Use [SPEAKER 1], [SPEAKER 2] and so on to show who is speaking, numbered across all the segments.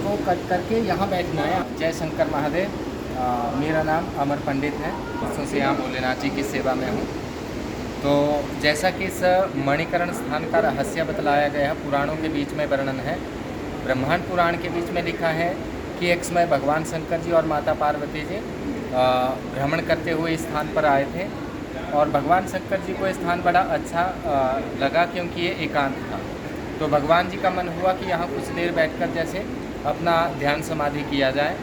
[SPEAKER 1] को कट करके यहाँ बैठना है। जय शंकर महादेव। मेरा नाम अमर पंडित है, वर्षों से यहाँ भोलेनाथ जी की सेवा में हूँ। तो जैसा कि इस मणिकरण स्थान का रहस्य बतलाया गया है, पुराणों के बीच में वर्णन है। ब्रह्मांड पुराण के बीच में लिखा है कि एक समय भगवान शंकर जी और माता पार्वती जी भ्रमण करते हुए इस स्थान पर आए थे और भगवान शंकर जी को स्थान बड़ा अच्छा लगा क्योंकि ये एकांत था। तो भगवान जी का मन हुआ कि यहाँ कुछ देर बैठकर जैसे अपना ध्यान समाधि किया जाए।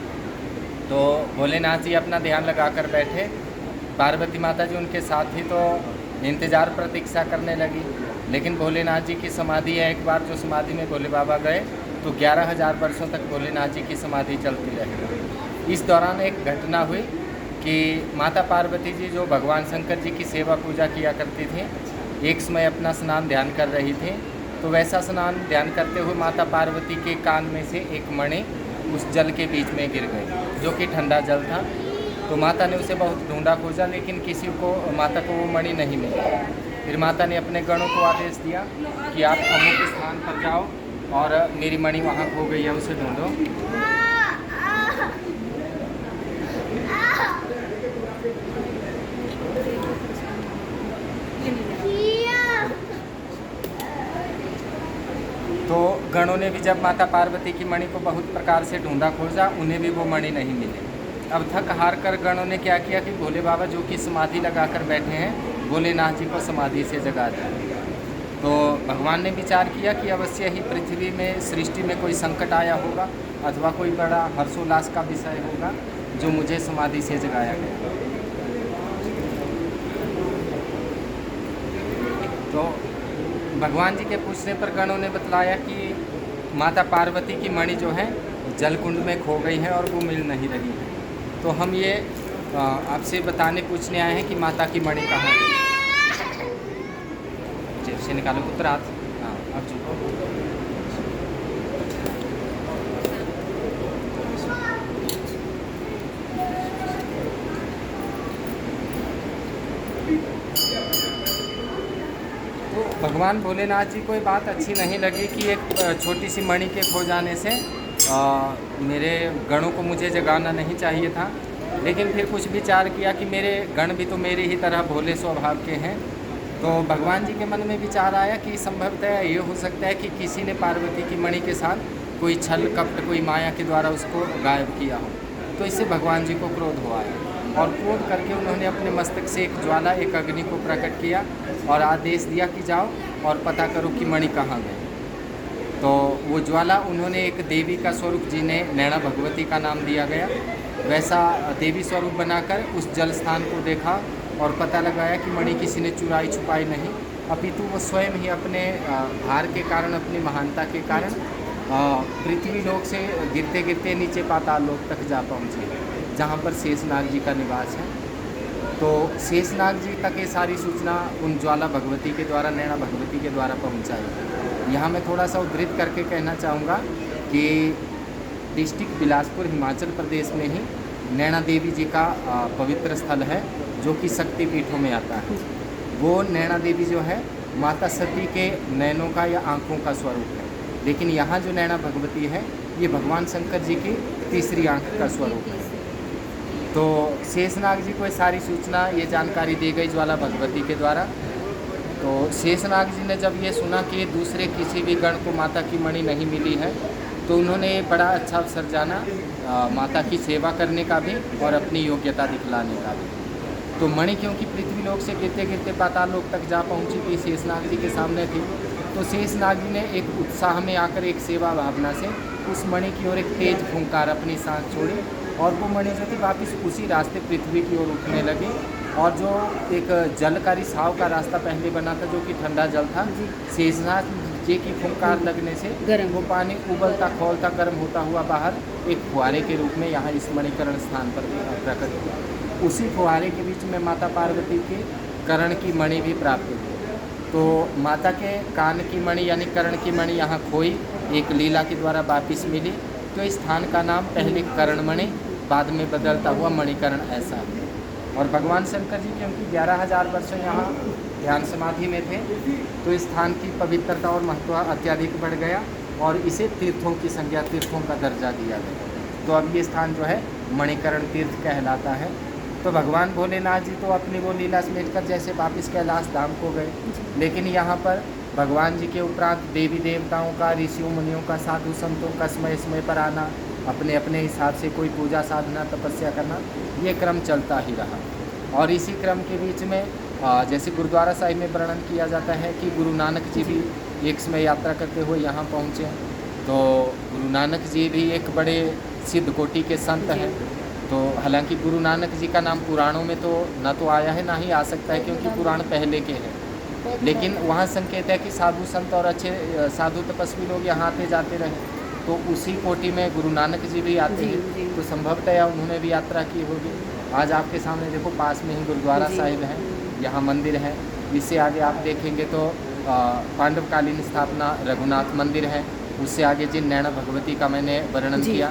[SPEAKER 1] तो भोलेनाथ जी अपना ध्यान लगाकर बैठे, पार्वती माता जी उनके साथ ही तो इंतज़ार प्रतीक्षा करने लगी। लेकिन भोलेनाथ जी की समाधि है, एक बार जो समाधि में भोले बाबा गए तो 11,000 वर्षों तक भोलेनाथ जी की समाधि चलती रही। इस दौरान एक घटना हुई कि माता पार्वती जी जो भगवान शंकर जी की सेवा पूजा किया करती थी, एक समय अपना स्नान ध्यान कर रही थी। तो वैसा स्नान ध्यान करते हुए माता पार्वती के कान में से एक मणि उस जल के बीच में गिर गई, जो कि ठंडा जल था। तो माता ने उसे बहुत ढूंढा खोजा, लेकिन किसी को माता को वो मणि नहीं मिली। फिर माता ने अपने गणों को आदेश दिया कि आप अमुक स्थान पर जाओ और मेरी मणि वहाँ खो गई है, उसे ढूंढो। तो गणों ने भी जब माता पार्वती की मणि को बहुत प्रकार से ढूंढा खोजा, उन्हें भी वो मणि नहीं मिली। अब थक हार कर गणों ने क्या किया कि भोले बाबा जो कि समाधि लगाकर बैठे हैं, भोलेनाथ जी को समाधि से जगा दिया। तो भगवान ने विचार किया कि अवश्य ही पृथ्वी में सृष्टि में कोई संकट आया होगा अथवा कोई बड़ा हर्षोल्लास का विषय होगा जो मुझे समाधि से जगाया गया। तो भगवान जी के पूछने पर गणों ने बतलाया कि माता पार्वती की मणि जो है जलकुंड में खो गई है और वो मिल नहीं रही है। तो हम ये आपसे बताने पूछने आए हैं कि माता की मणि कहाँ है। जेब से निकालो पुत्र हाथ। हाँ, अब चुप। तो भगवान भोलेनाथ जी को ये बात अच्छी नहीं लगी कि एक छोटी सी मणि के खो जाने से मेरे गणों को मुझे जगाना नहीं चाहिए था। लेकिन फिर कुछ विचार किया कि मेरे गण भी तो मेरी ही तरह भोले स्वभाव के हैं। तो भगवान जी के मन में विचार आया कि संभवतः ये हो सकता है कि किसी ने पार्वती की मणि के साथ कोई छल कपट, कोई माया के द्वारा उसको गायब किया हो। तो इससे भगवान जी को क्रोध हो आया और क्रोध करके उन्होंने अपने मस्तक से एक ज्वाला, एक अग्नि को प्रकट किया और आदेश दिया कि जाओ और पता करो कि मणि कहाँ गई। तो वो ज्वाला उन्होंने एक देवी का स्वरूप, जिन्हें नैना भगवती का नाम दिया गया, वैसा देवी स्वरूप बनाकर उस जल स्थान को देखा और पता लगाया कि मणि किसी ने चुराई छुपाई नहीं, अपितु वो स्वयं ही अपने भार के कारण, अपनी महानता के कारण पृथ्वी लोक से गिरते गिरते नीचे पाताल लोक तक जा पहुँचे, जहाँ पर शेषनाग जी का निवास है। तो शेषनाग जी तक ये सारी सूचना उन ज्वाला भगवती के द्वारा, नैना भगवती के द्वारा पहुँचाई। यहाँ मैं थोड़ा सा उद्धृत करके कहना चाहूँगा कि डिस्ट्रिक्ट बिलासपुर, हिमाचल प्रदेश में ही नैना देवी जी का पवित्र स्थल है, जो कि शक्तिपीठों में आता है। वो नैना देवी जो है माता सती के नैनों का या आँखों का स्वरूप है। लेकिन यहाँ जो नैना भगवती है, ये भगवान शंकर जी की तीसरी आँख का स्वरूप है। तो शेषनाग जी को सारी सूचना, ये जानकारी दी गई ज्वाला भगवती के द्वारा। तो शेषनाग जी ने जब ये सुना कि दूसरे किसी भी गण को माता की मणि नहीं मिली है, तो उन्होंने बड़ा अच्छा अवसर जाना माता की सेवा करने का भी और अपनी योग्यता दिखलाने का भी। तो मणि क्योंकि पृथ्वी लोक से गिरते गिरते पाताल लोक तक जा पहुंची थी, शेषनाग जी के सामने थी, तो शेषनाग जी ने एक उत्साह में आकर, एक सेवा भावना से उस मणि की ओर एक तेज फुंकार, अपनी सांस छोड़ी और वो मणि जो थी वापिस उसी रास्ते पृथ्वी की ओर उठने लगी। और जो एक जल का रिसाव का रास्ता पहले बना था, जो कि ठंडा जल था, शेषनाग जी की फुंकार लगने से वो पानी उबलता खौलता गर्म होता हुआ बाहर एक फुहारे के रूप में यहाँ इस मणिकरण स्थान पर प्रकट हुआ। उसी फुहारे के बीच में माता पार्वती के कर्ण की मणि भी प्राप्त हुई। तो माता के कान की मणि यानी कर्ण की मणि यहाँ खोई, एक लीला के द्वारा वापिस मिली। तो इस स्थान का नाम पहले कर्णमणि, बाद में बदलता हुआ मणिकर्ण ऐसा है। और भगवान शंकर जी क्योंकि 11,000 वर्ष यहाँ ध्यान समाधि में थे, तो इस स्थान की पवित्रता और महत्व अत्यधिक बढ़ गया और इसे तीर्थों की संज्ञा, तीर्थों का दर्जा दिया गया। तो अब ये स्थान जो है मणिकर्ण तीर्थ कहलाता है। तो भगवान भोलेनाथ जी तो अपनी वो लीला समेट कर जैसे वापिस कैलाश धाम को गए, लेकिन यहाँ पर भगवान जी के उपरांत देवी देवताओं का, ऋषियों मुनियों का, साधु संतों का समय समय पर आना, अपने अपने हिसाब से कोई पूजा साधना तपस्या करना, ये क्रम चलता ही रहा। और इसी क्रम के बीच में जैसे गुरुद्वारा साहिब में वर्णन किया जाता है कि गुरु नानक जी भी एक समय यात्रा करते हुए यहाँ पहुँचे। तो गुरु नानक जी भी एक बड़े सिद्ध कोटि के संत हैं। तो हालांकि गुरु नानक जी का नाम पुराणों में तो ना तो आया है ना ही आ सकता है, क्योंकि पुराण पहले के हैं, लेकिन वहाँ संकेत है कि साधु संत और अच्छे साधु तपस्वी लोग यहाँ आते जाते रहे। तो उसी कोटि में गुरु नानक जी भी आते हैं, तो संभवतः उन्होंने भी यात्रा की होगी। आज आपके सामने देखो पास में ही गुरुद्वारा साहिब है, यहाँ मंदिर है। इससे आगे आप देखेंगे तो पांडवकालीन स्थापना रघुनाथ मंदिर है। उससे आगे जिन नैना भगवती का मैंने वर्णन किया,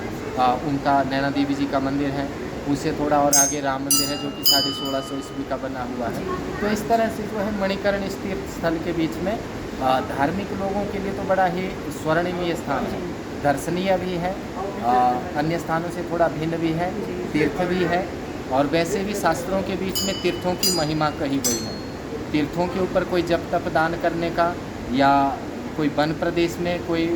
[SPEAKER 1] उनका नैना देवी जी का मंदिर है। उससे थोड़ा और आगे राम मंदिर है, जो कि 1650 ईस्वी का बना हुआ है। तो इस तरह से जो है मणिकर्ण इस तीर्थ स्थल के बीच में धार्मिक लोगों के लिए तो बड़ा ही स्वर्णिमय स्थान है, दर्शनीय भी है, अन्य स्थानों से थोड़ा भिन्न भी है, तीर्थ भी है। और वैसे भी शास्त्रों के बीच में तीर्थों की महिमा कही गई है। तीर्थों के ऊपर कोई जप तप दान करने का, या कोई वन प्रदेश में, कोई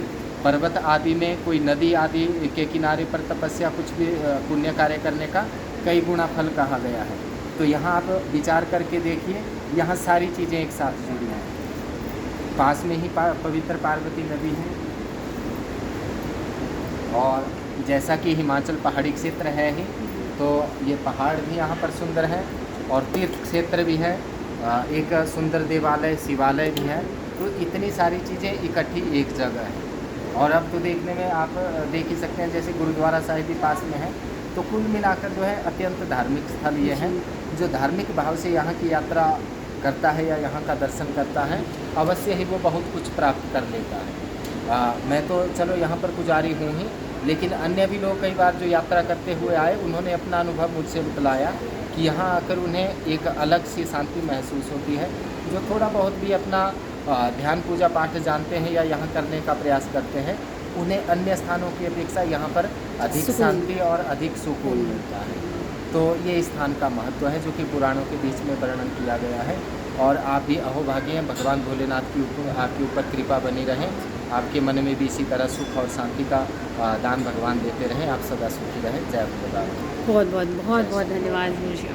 [SPEAKER 1] पर्वत आदि में, कोई नदी आदि के किनारे पर तपस्या, कुछ भी पुण्य कार्य करने का कई गुना फल कहा गया है। तो यहाँ आप विचार करके देखिए, यहाँ सारी चीज़ें एक साथ जुड़ी हैं। पास में ही पवित्र पार्वती नदी है, और जैसा कि हिमाचल पहाड़ी क्षेत्र है ही, तो ये पहाड़ भी यहाँ पर सुंदर है, और तीर्थ क्षेत्र भी है, एक सुंदर देवालय शिवालय भी है। तो इतनी सारी चीज़ें इकट्ठी एक जगह है। और अब तो देखने में आप देख ही सकते हैं, जैसे गुरुद्वारा साहिब भी पास में है। तो कुल मिलाकर जो है अत्यंत धार्मिक स्थल ये है। जो धार्मिक भाव से यहाँ की यात्रा करता है या यहाँ का दर्शन करता है, अवश्य ही वो बहुत कुछ प्राप्त कर लेता है। मैं तो चलो यहाँ पर पुजारी हूँ ही, लेकिन अन्य भी लोग कई बार जो यात्रा करते हुए आए, उन्होंने अपना अनुभव मुझसे बतलाया कि यहाँ आकर उन्हें एक अलग सी शांति महसूस होती है। जो थोड़ा बहुत भी अपना ध्यान पूजा पाठ जानते हैं या यहाँ करने का प्रयास करते हैं, उन्हें अन्य स्थानों की अपेक्षा यहाँ पर अधिक शांति और अधिक सुकून मिलता है। तो ये स्थान का महत्व है, जो कि पुराणों के बीच में वर्णन किया गया है। और आप भी अहोभागी हैं, भगवान भोलेनाथ की आपके ऊपर कृपा बनी रहें, आपके मन में भी इसी तरह सुख और शांति का दान भगवान देते रहें, आप सदा सुखी रहें। जय भोलेनाथ।
[SPEAKER 2] बहुत बहुत धन्यवाद गुरु जी।